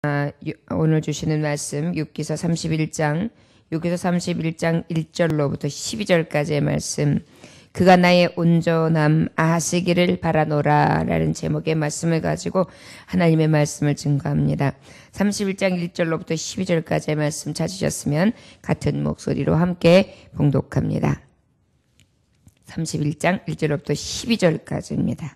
오늘 주시는 말씀 욥기서 31장 1절로부터 12절까지의 말씀. 그가 나의 온전함 아시기를 바라노라 라는 제목의 말씀을 가지고 하나님의 말씀을 증거합니다. 31장 1절로부터 12절까지의 말씀 찾으셨으면 같은 목소리로 함께 봉독합니다. 31장 1절로부터 12절까지입니다.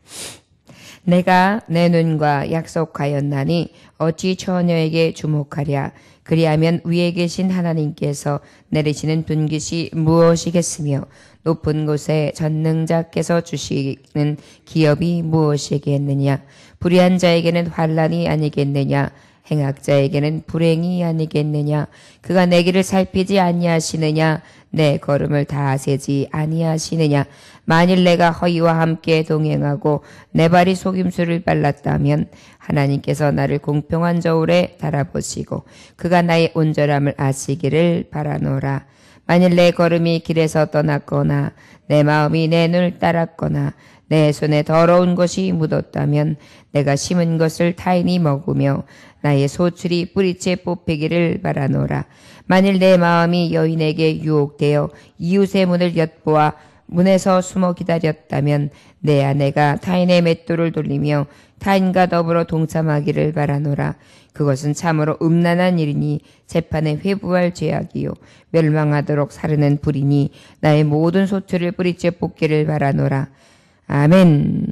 내가 내 눈과 약속하였나니 어찌 처녀에게 주목하랴. 그리하면 위에 계신 하나님께서 내리시는 분깃이 무엇이겠으며 높은 곳에 전능자께서 주시는 기업이 무엇이겠느냐. 불의한 자에게는 환난이 아니겠느냐. 행악자에게는 불행이 아니겠느냐. 그가 내 길을 살피지 아니하시느냐. 내 걸음을 다 세지 아니하시느냐. 만일 내가 허위와 함께 동행하고 내 발이 속임수를 빨랐다면 하나님께서 나를 공평한 저울에 달아보시고 그가 나의 온전함을 아시기를 바라노라. 만일 내 걸음이 길에서 떠났거나 내 마음이 내 눈을 따랐거나 내 손에 더러운 것이 묻었다면 내가 심은 것을 타인이 먹으며 나의 소출이 뿌리째 뽑히기를 바라노라. 만일 내 마음이 여인에게 유혹되어 이웃의 문을 엿보아 문에서 숨어 기다렸다면 내 아내가 타인의 맷돌을 돌리며 타인과 더불어 동참하기를 바라노라. 그것은 참으로 음란한 일이니 재판에 회부할 죄악이요 멸망하도록 사르는 불이니 나의 모든 소출을 뿌리째 뽑기를 바라노라. 아멘.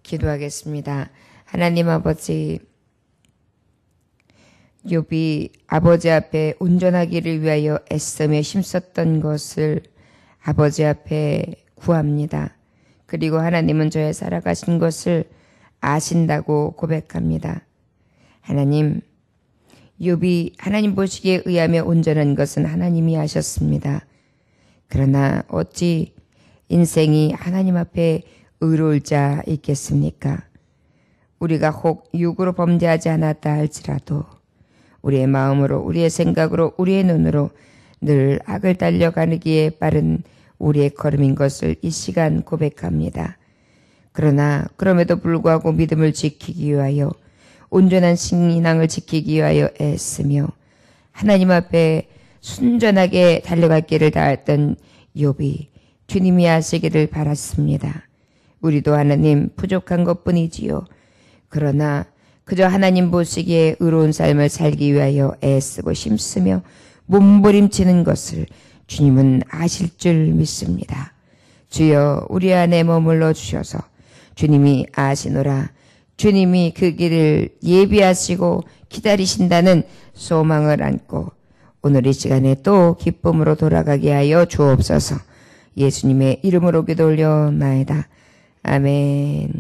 기도하겠습니다. 하나님 아버지, 욥이 아버지 앞에 온전하기를 위하여 애쓰며 힘썼던 것을 아버지 앞에 구합니다. 그리고 하나님은 저의 살아가신 것을 아신다고 고백합니다. 하나님, 욥이 하나님 보시기에 의하며 온전한 것은 하나님이 아셨습니다. 그러나 어찌 인생이 하나님 앞에 의로울 자 있겠습니까? 우리가 혹 육으로 범죄하지 않았다 할지라도 우리의 마음으로, 우리의 생각으로, 우리의 눈으로 늘 악을 달려가기에 빠른 우리의 걸음인 것을 이 시간 고백합니다. 그러나 그럼에도 불구하고 믿음을 지키기 위하여 온전한 신앙을 지키기 위하여 애쓰며 하나님 앞에 순전하게 달려갈 길을 다했던 욥이 주님이 아시기를 바랐습니다. 우리도 하나님 부족한 것뿐이지요. 그러나 그저 하나님 보시기에 의로운 삶을 살기 위하여 애쓰고 힘쓰며 몸부림치는 것을 주님은 아실 줄 믿습니다. 주여 우리 안에 머물러 주셔서 주님이 아시노라. 주님이 그 길을 예비하시고 기다리신다는 소망을 안고 오늘 이 시간에 또 기쁨으로 돌아가게 하여 주옵소서. 예수님의 이름으로 기도 올려나이다. 아멘.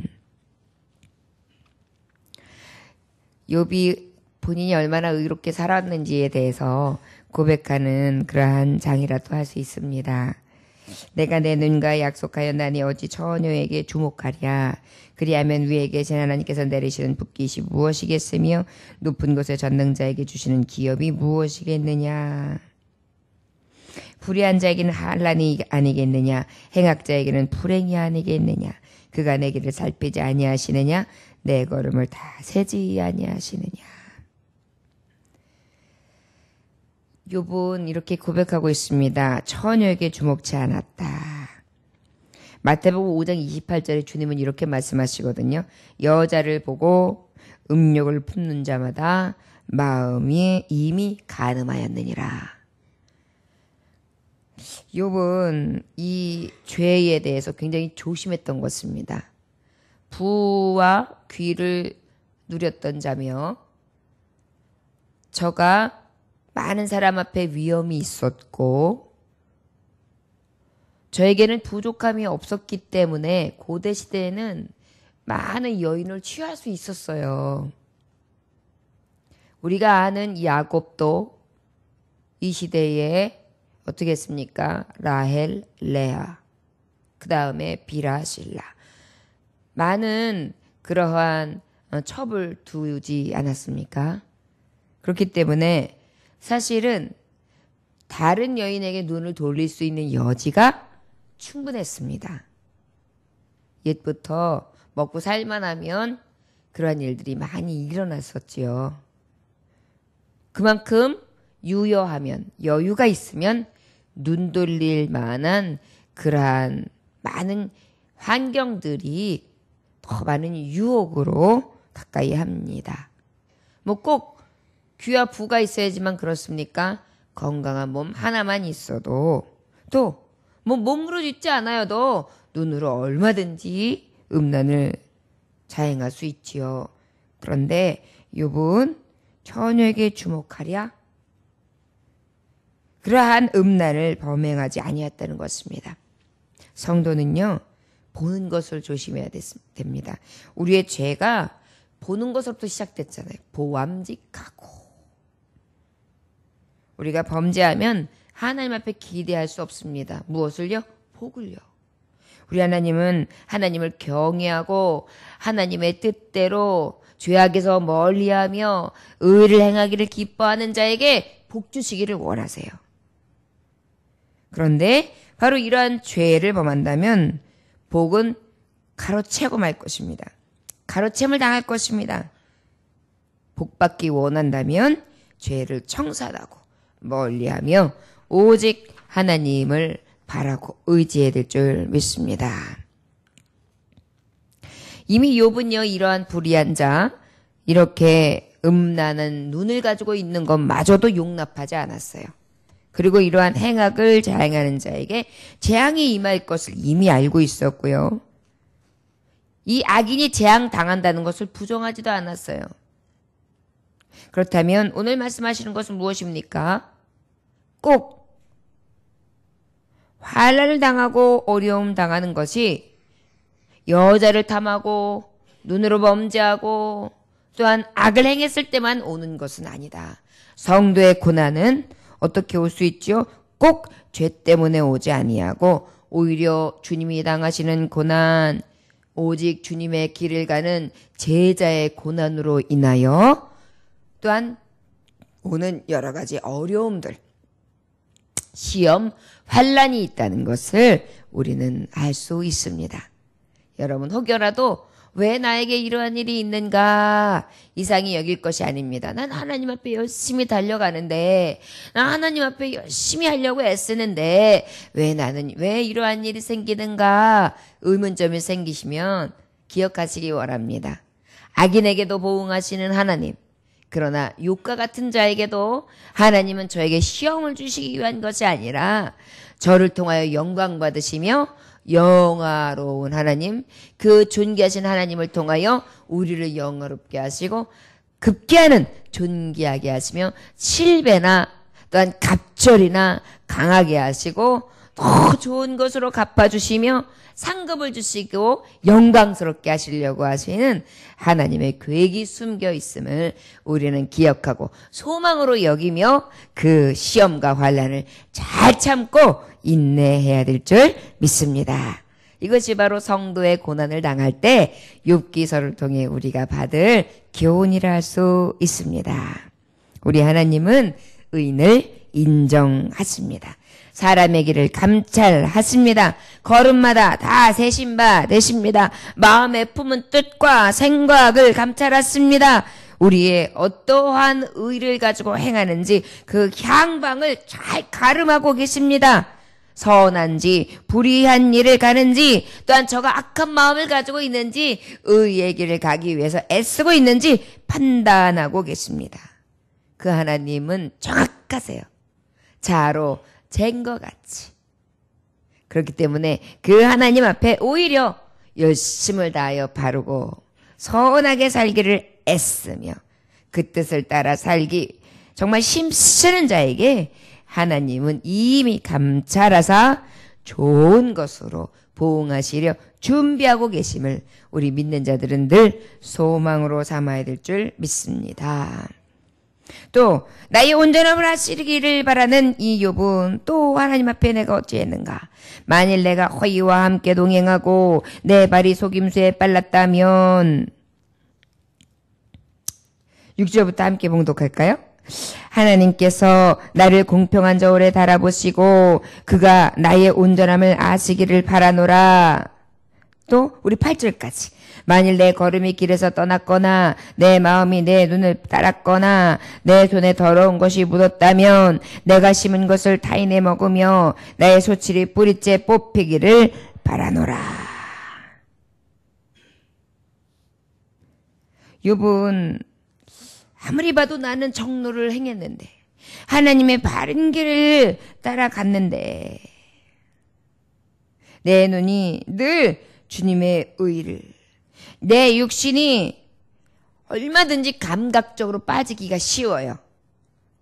욥이 본인이 얼마나 의롭게 살았는지에 대해서 고백하는 그러한 장이라도 할 수 있습니다. 내가 내 눈과 약속하였나니 어찌 처녀에게 주목하랴. 그리하면 위에 계신 하나님께서 내리시는 붓깃이 무엇이겠으며 높은 곳에 전능자에게 주시는 기업이 무엇이겠느냐. 불의한 자에게는 환난이 아니겠느냐. 행악자에게는 불행이 아니겠느냐. 그가 내 길을 살피지 아니하시느냐. 내 걸음을 다 세지 아니하시느냐. 욥은 이렇게 고백하고 있습니다. 처녀에게 주목치 않았다. 마태복음 5장 28절에 주님은 이렇게 말씀하시거든요. 여자를 보고 음욕을 품는 자마다 마음이 이미 간음하였느니라. 욥은 이 죄에 대해서 굉장히 조심했던 것입니다. 부와 귀를 누렸던 자며 저가 많은 사람 앞에 위험이 있었고 저에게는 부족함이 없었기 때문에 고대 시대에는 많은 여인을 취할 수 있었어요. 우리가 아는 야곱도 이 시대에 어떻게 했습니까? 라헬, 레아, 그 다음에 비라, 실라. 많은 그러한 첩을 두지 않았습니까? 그렇기 때문에 사실은 다른 여인에게 눈을 돌릴 수 있는 여지가 충분했습니다. 옛부터 먹고 살만 하면 그러한 일들이 많이 일어났었지요. 그만큼 유여하면, 여유가 있으면 눈 돌릴 만한 그러한 많은 환경들이 더 많은 유혹으로 가까이 합니다. 뭐 꼭 귀와 부가 있어야지만 그렇습니까? 건강한 몸 하나만 있어도 또 뭐 몸으로 있지 않아요도 눈으로 얼마든지 음란을 자행할 수 있지요. 그런데 욥은 처녀에게 주목하랴 그러한 음란을 범행하지 아니했다는 것입니다. 성도는요, 보는 것을 조심해야 됩니다. 우리의 죄가 보는 것으로부터 시작됐잖아요. 보암직하고. 우리가 범죄하면 하나님 앞에 기대할 수 없습니다. 무엇을요? 복을요. 우리 하나님은 하나님을 경외하고 하나님의 뜻대로 죄악에서 멀리하며 의를 행하기를 기뻐하는 자에게 복 주시기를 원하세요. 그런데 바로 이러한 죄를 범한다면 복은 가로채고 말 것입니다. 가로챔을 당할 것입니다. 복받기 원한다면 죄를 청산하고 멀리하며 오직 하나님을 바라고 의지해야 될 줄 믿습니다. 이미 욥은요, 이러한 불의한 자, 이렇게 음란한 눈을 가지고 있는 것마저도 용납하지 않았어요. 그리고 이러한 행악을 자행하는 자에게 재앙이 임할 것을 이미 알고 있었고요. 이 악인이 재앙당한다는 것을 부정하지도 않았어요. 그렇다면 오늘 말씀하시는 것은 무엇입니까? 꼭 환난을 당하고 어려움 당하는 것이 여자를 탐하고 눈으로 범죄하고 또한 악을 행했을 때만 오는 것은 아니다. 성도의 고난은 어떻게 올 수 있죠? 꼭 죄 때문에 오지 아니하고 오히려 주님이 당하시는 고난, 오직 주님의 길을 가는 제자의 고난으로 인하여 또한 오는 여러 가지 어려움들, 시험, 환난이 있다는 것을 우리는 알 수 있습니다. 여러분 혹여라도 왜 나에게 이러한 일이 있는가 이상히 여길 것이 아닙니다. 난 하나님 앞에 열심히 달려가는데, 난 하나님 앞에 열심히 하려고 애쓰는데 왜 이러한 일이 생기는가 의문점이 생기시면 기억하시기 원합니다. 악인에게도 보응하시는 하나님, 그러나 욥과 같은 자에게도 하나님은 저에게 시험을 주시기 위한 것이 아니라 저를 통하여 영광 받으시며 영화로운 하나님, 그 존귀하신 하나님을 통하여 우리를 영화롭게 하시고 급기야는 존귀하게 하시며 7배나 또한 갑절이나 강하게 하시고 더 좋은 것으로 갚아주시며 상급을 주시고 영광스럽게 하시려고 하시는 하나님의 계획이 숨겨 있음을 우리는 기억하고 소망으로 여기며 그 시험과 환난을 잘 참고 인내해야 될 줄 믿습니다. 이것이 바로 성도의 고난을 당할 때 욥기서를 통해 우리가 받을 교훈이라 할 수 있습니다. 우리 하나님은 의인을 인정하십니다. 사람의 길을 감찰하십니다. 걸음마다 다 세신 바 되십니다. 마음에 품은 뜻과 생각을 감찰하십니다. 우리의 어떠한 의를 가지고 행하는지 그 향방을 잘 가름하고 계십니다. 선한지 불의한 일을 가는지 또한 저가 악한 마음을 가지고 있는지 의의 길을 가기 위해서 애쓰고 있는지 판단하고 계십니다. 그 하나님은 정확하세요. 자로 잰 것 같이. 그렇기 때문에 그 하나님 앞에 오히려 열심을 다하여 바르고 선하게 살기를 애쓰며 그 뜻을 따라 살기 정말 힘쓰는 자에게 하나님은 이미 감찰하사 좋은 것으로 보응하시려 준비하고 계심을 우리 믿는 자들은 늘 소망으로 삼아야 될 줄 믿습니다. 또 나의 온전함을 하시기를 바라는 이 욥은 또 하나님 앞에 내가 어찌했는가? 만일 내가 허위와 함께 동행하고 내 발이 속임수에 빨랐다면 6절부터 함께 봉독할까요? 하나님께서 나를 공평한 저울에 달아보시고 그가 나의 온전함을 아시기를 바라노라. 또 우리 8절까지. 만일 내 걸음이 길에서 떠났거나 내 마음이 내 눈을 따랐거나 내 손에 더러운 것이 묻었다면 내가 심은 것을 타인에 먹으며 나의 소출이 뿌리째 뽑히기를 바라노라. 욥은 아무리 봐도 나는 정로를 행했는데 하나님의 바른 길을 따라갔는데 내 눈이 늘 주님의 의를, 내 육신이 얼마든지 감각적으로 빠지기가 쉬워요.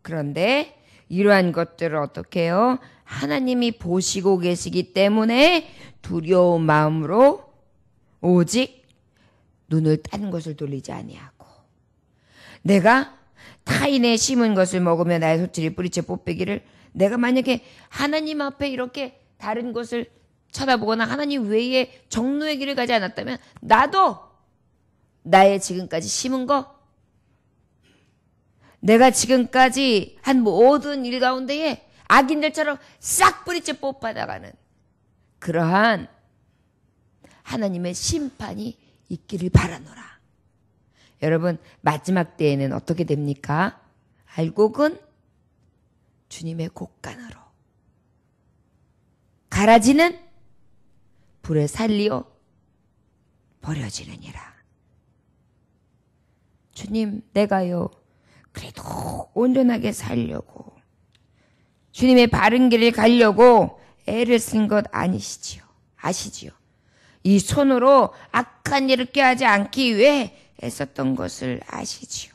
그런데 이러한 것들을 어떻게 해요? 하나님이 보시고 계시기 때문에 두려운 마음으로 오직 눈을 딴 것을 돌리지 아니하고, 내가 타인의 심은 것을 먹으며 나의 소출이 뿌리째 뽑히기를, 내가 만약에 하나님 앞에 이렇게 다른 것을 쳐다보거나 하나님 외에 정로의 길을 가지 않았다면 나도 나의 지금까지 심은 거, 내가 지금까지 한 모든 일 가운데에 악인들처럼 싹 뿌리째 뽑아나가는 그러한 하나님의 심판이 있기를 바라노라. 여러분, 마지막 때에는 어떻게 됩니까? 알곡은 주님의 곡간으로, 가라지는 불에 살리어 버려지느니라. 주님, 내가요 그래도 온전하게 살려고, 주님의 바른 길을 가려고 애를 쓴 것 아니시지요? 아시지요? 이 손으로 악한 일을 꾀하지 않기 위해 애썼던 것을 아시지요?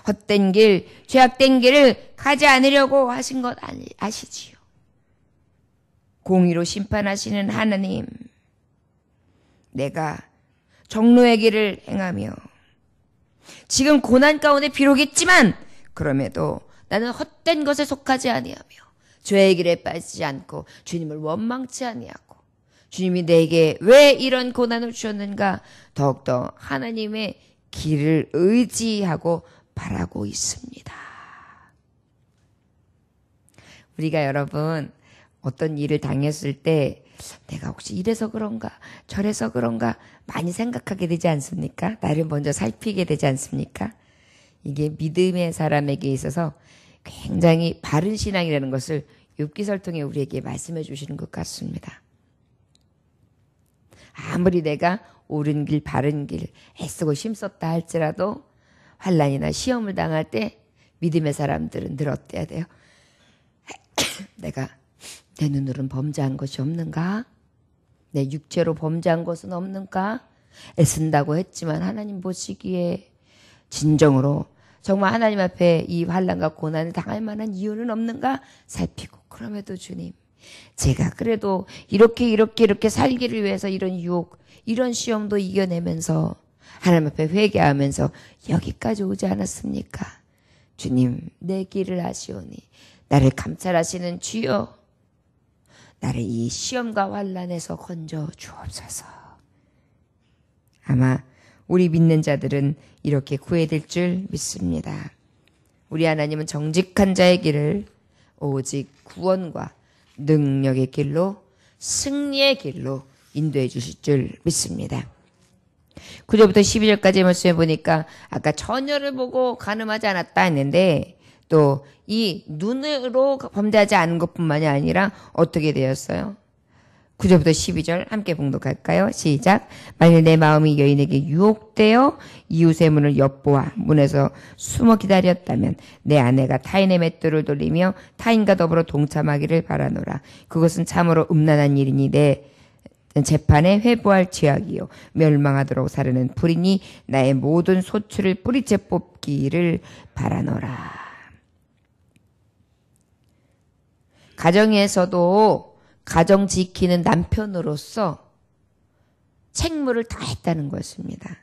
헛된 길, 죄악된 길을 가지 않으려고 하신 것 아시지요? 공의로 심판하시는 하나님, 내가 정로의 길을 행하며 지금 고난 가운데 비록 있지만 그럼에도 나는 헛된 것에 속하지 아니하며 죄의 길에 빠지지 않고 주님을 원망치 아니하고, 주님이 내게 왜 이런 고난을 주셨는가 더욱더 하나님의 길을 의지하고 바라고 있습니다. 우리가 여러분 어떤 일을 당했을 때 내가 혹시 이래서 그런가 저래서 그런가 많이 생각하게 되지 않습니까? 나를 먼저 살피게 되지 않습니까? 이게 믿음의 사람에게 있어서 굉장히 바른 신앙이라는 것을 욥기서를 통해 우리에게 말씀해 주시는 것 같습니다. 아무리 내가 옳은 길 바른 길 애쓰고 힘썼다 할지라도 환난이나 시험을 당할 때 믿음의 사람들은 늘 어때야 돼요? 내가 내 눈으로는 범죄한 것이 없는가? 내 육체로 범죄한 것은 없는가? 애쓴다고 했지만 하나님 보시기에 진정으로 정말 하나님 앞에 이 환난과 고난을 당할 만한 이유는 없는가 살피고, 그럼에도 주님, 제가 그래도 이렇게 살기를 위해서 이런 유혹, 이런 시험도 이겨내면서 하나님 앞에 회개하면서 여기까지 오지 않았습니까? 주님, 내 길을 아시오니 나를 감찰하시는 주여, 나를 이 시험과 환난에서 건져 주옵소서. 아마 우리 믿는 자들은 이렇게 구해될 줄 믿습니다. 우리 하나님은 정직한 자의 길을 오직 구원과 능력의 길로, 승리의 길로 인도해 주실 줄 믿습니다. 9절부터 12절까지 말씀해 보니까 아까 처녀를 보고 간음하지 않았다 했는데 또 이 눈으로 범죄하지 않은 것뿐만이 아니라 어떻게 되었어요? 9절부터 12절 함께 봉독할까요? 시작. 만일 내 마음이 여인에게 유혹되어 이웃의 문을 엿보아 문에서 숨어 기다렸다면 내 아내가 타인의 맷돌을 돌리며 타인과 더불어 동참하기를 바라노라. 그것은 참으로 음란한 일이니 내 재판에 회부할 죄악이요 멸망하도록 사르는 불이니 나의 모든 소출을 뿌리째 뽑기를 바라노라. 가정에서도 가정 지키는 남편으로서 책무를 다했다는 것입니다.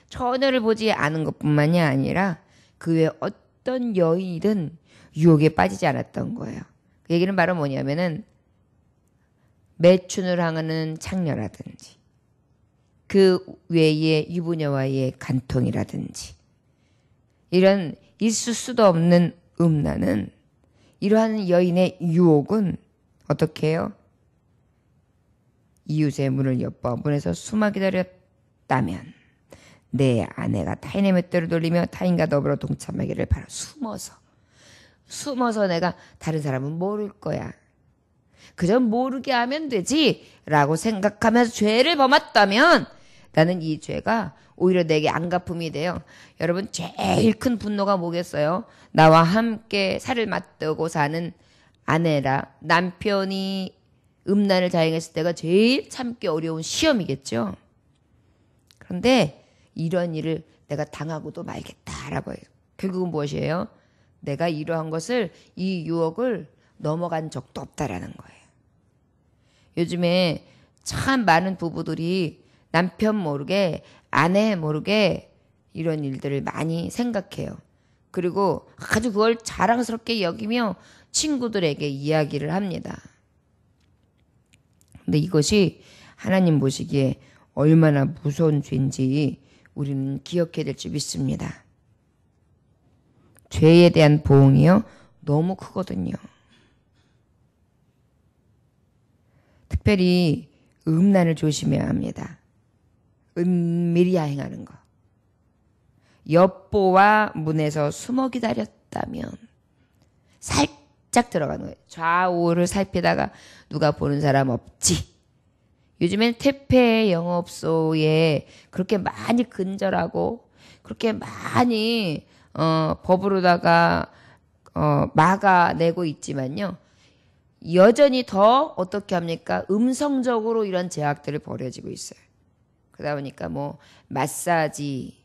처녀를 보지 않은 것뿐만이 아니라 그 외 어떤 여인이든 유혹에 빠지지 않았던 거예요. 그 얘기는 바로 뭐냐면은 매춘을 향하는 창녀라든지 그 외에 유부녀와의 간통이라든지 이런 있을 수도 없는 음란은, 이러한 여인의 유혹은 어떻게 해요? 이웃의 문을 엿봐 문에서 숨어 기다렸다면 내 아내가 타인의 맷대로 돌리며 타인과 더불어 동참하기를 바라. 숨어서 내가 다른 사람은 모를 거야, 그저 모르게 하면 되지 라고 생각하면서 죄를 범했다면 나는 이 죄가 오히려 내게 안갚음이 돼요. 여러분, 제일 큰 분노가 뭐겠어요? 나와 함께 살을 맞대고 사는 아내라 남편이 음란을 자행했을 때가 제일 참기 어려운 시험이겠죠. 그런데 이런 일을 내가 당하고도 말겠다라고 해요. 결국은 무엇이에요? 내가 이러한 것을, 이 유혹을 넘어간 적도 없다라는 거예요. 요즘에 참 많은 부부들이 남편 모르게, 아내 모르게 이런 일들을 많이 생각해요. 그리고 아주 그걸 자랑스럽게 여기며 친구들에게 이야기를 합니다. 근데 이것이 하나님 보시기에 얼마나 무서운 죄인지 우리는 기억해야 될 줄 믿습니다. 죄에 대한 보응이요, 너무 크거든요. 특별히 음란을 조심해야 합니다. 은밀히 행하는 것. 엿보와 문에서 숨어 기다렸다면 살짝 들어가는 거예요. 좌우를 살피다가 누가 보는 사람 없지. 요즘엔 택배 영업소에 그렇게 많이 근절하고 그렇게 많이 법으로다가 막아내고 있지만요, 여전히 더 어떻게 합니까? 음성적으로 이런 제약들을 벌여지고 있어요. 그러다 보니까 뭐 마사지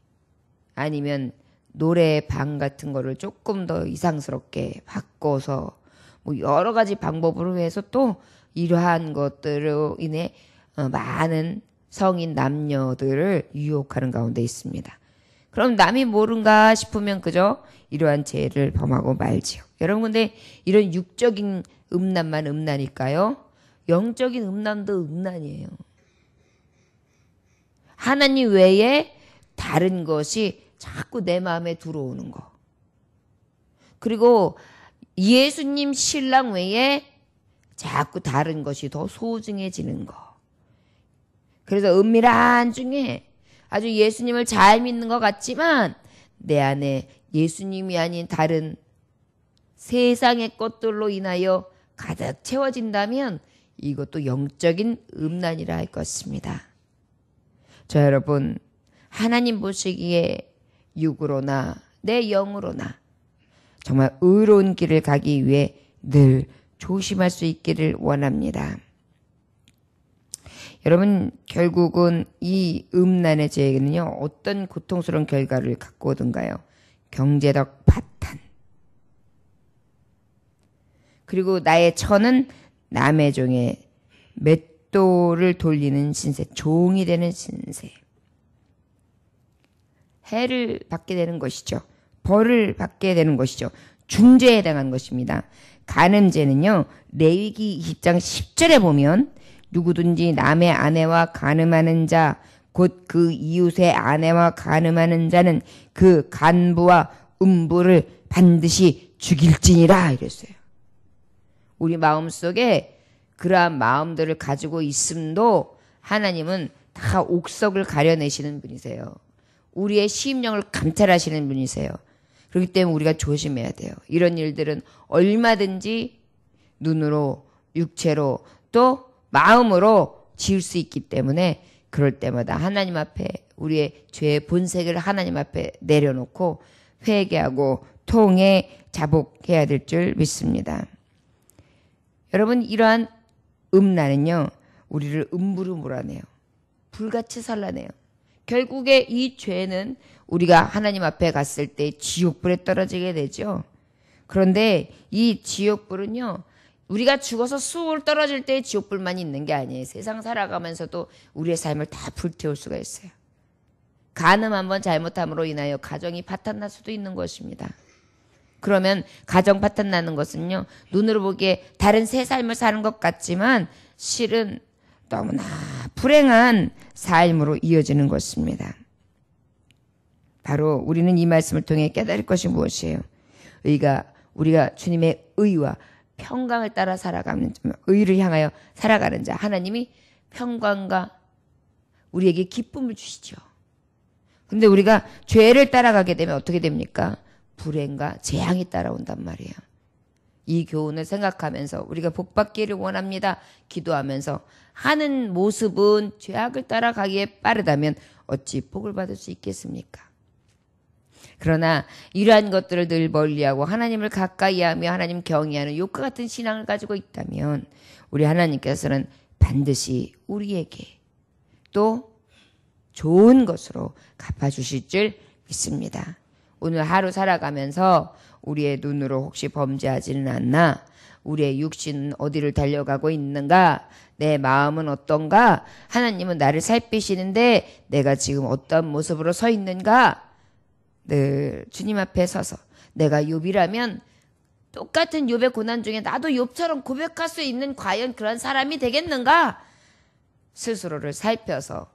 아니면 노래방 같은 거를 조금 더 이상스럽게 바꿔서 뭐 여러 가지 방법으로 해서 또 이러한 것들로 인해 많은 성인 남녀들을 유혹하는 가운데 있습니다. 그럼 남이 모른가 싶으면 그저 이러한 죄를 범하고 말지요. 여러분, 근데 이런 육적인 음란만 음란일까요? 영적인 음란도 음란이에요. 하나님 외에 다른 것이 자꾸 내 마음에 들어오는 거. 그리고 예수님 신랑 외에 자꾸 다른 것이 더 소중해지는 거. 그래서 은밀한 중에 아주 예수님을 잘 믿는 것 같지만 내 안에 예수님이 아닌 다른 세상의 것들로 인하여 가득 채워진다면 이것도 영적인 음란이라 할 것입니다. 저 여러분, 하나님 보시기에 육으로나 내 영으로나 정말 의로운 길을 가기 위해 늘 조심할 수 있기를 원합니다. 여러분, 결국은 이 음란의 죄에는요, 어떤 고통스러운 결과를 갖고 오던가요? 경제적 파탄. 그리고 나의 처는 남의 종에 맷돌을 돌리는 신세, 종이 되는 신세. 해를 받게 되는 것이죠. 벌을 받게 되는 것이죠. 중죄에 해당하는 것입니다. 간음죄는요, 레위기 20장 10절에 보면 누구든지 남의 아내와 간음하는 자, 곧 그 이웃의 아내와 간음하는 자는 그 간부와 음부를 반드시 죽일지니라 이랬어요. 우리 마음속에 그러한 마음들을 가지고 있음도 하나님은 다 옥석을 가려내시는 분이세요. 우리의 심령을 감찰하시는 분이세요. 그렇기 때문에 우리가 조심해야 돼요. 이런 일들은 얼마든지 눈으로, 육체로, 또 마음으로 지을 수 있기 때문에 그럴 때마다 하나님 앞에 우리의 죄의 본색을 하나님 앞에 내려놓고 회개하고 통해 자복해야 될 줄 믿습니다. 여러분, 이러한 음란은요, 우리를 음부로 몰아내요. 불같이 살라내요. 결국에 이 죄는 우리가 하나님 앞에 갔을 때 지옥불에 떨어지게 되죠. 그런데 이 지옥불은요, 우리가 죽어서 수월 떨어질 때 지옥불만 있는 게 아니에요. 세상 살아가면서도 우리의 삶을 다 불태울 수가 있어요. 간음 한번 잘못함으로 인하여 가정이 파탄날 수도 있는 것입니다. 그러면 가정 파탄나는 것은요, 눈으로 보기에 다른 새 삶을 사는 것 같지만 실은 너무나 불행한 삶으로 이어지는 것입니다. 바로 우리는 이 말씀을 통해 깨달을 것이 무엇이에요? 우리가 주님의 의와 평강을 따라 살아가는, 의를 향하여 살아가는 자, 하나님이 평강과 우리에게 기쁨을 주시죠. 근데 우리가 죄를 따라가게 되면 어떻게 됩니까? 불행과 재앙이 따라온단 말이에요. 이 교훈을 생각하면서 우리가 복받기를 원합니다. 기도하면서 하는 모습은 죄악을 따라가기에 빠르다면 어찌 복을 받을 수 있겠습니까? 그러나 이러한 것들을 늘 멀리하고 하나님을 가까이하며 하나님 경외하는 욥과 같은 신앙을 가지고 있다면 우리 하나님께서는 반드시 우리에게 또 좋은 것으로 갚아주실 줄 믿습니다. 오늘 하루 살아가면서 우리의 눈으로 혹시 범죄하지는 않나? 우리의 육신은 어디를 달려가고 있는가? 내 마음은 어떤가? 하나님은 나를 살피시는데 내가 지금 어떤 모습으로 서 있는가? 늘 주님 앞에 서서 내가 욥이라면 똑같은 욥의 고난 중에 나도 욥처럼 고백할 수 있는 과연 그런 사람이 되겠는가? 스스로를 살펴서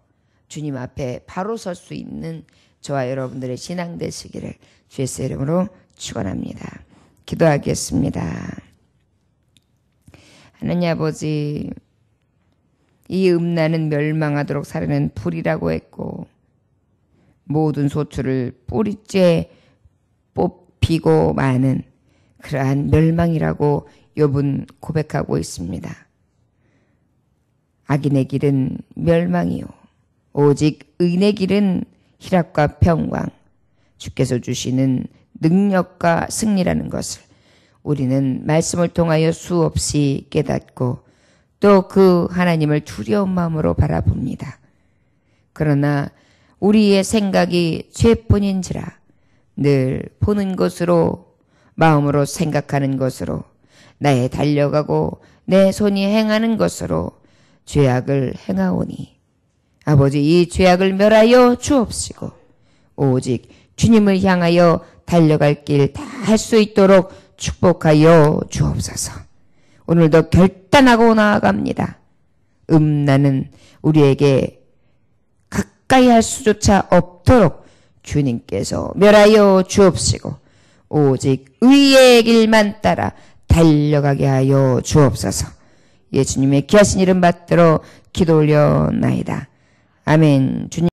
주님 앞에 바로 설 수 있는 저와 여러분들의 신앙 되시기를 주의 이름으로 축원합니다. 기도하겠습니다. 하나님 아버지, 이 음란은 멸망하도록 사르는 불이라고 했고 모든 소출을 뿌리째 뽑히고 마는 그러한 멸망이라고 욥은 고백하고 있습니다. 악인의 길은 멸망이요 오직 의인의 길은 희락과 평강, 주께서 주시는 능력과 승리라는 것을 우리는 말씀을 통하여 수없이 깨닫고 또 그 하나님을 두려운 마음으로 바라봅니다. 그러나 우리의 생각이 죄뿐인지라 늘 보는 것으로 마음으로 생각하는 것으로 나의 달려가고 내 손이 행하는 것으로 죄악을 행하오니 아버지 이 죄악을 멸하여 주옵시고 오직 주님을 향하여 달려갈 길 다 할 수 있도록 축복하여 주옵소서. 오늘도 결단하고 나아갑니다. 음란은 우리에게 가까이 할 수조차 없도록 주님께서 멸하여 주옵시고 오직 의의 길만 따라 달려가게 하여 주옵소서. 예수님의 귀하신 이름 받들어 기도 올려나이다. 아멘. 주님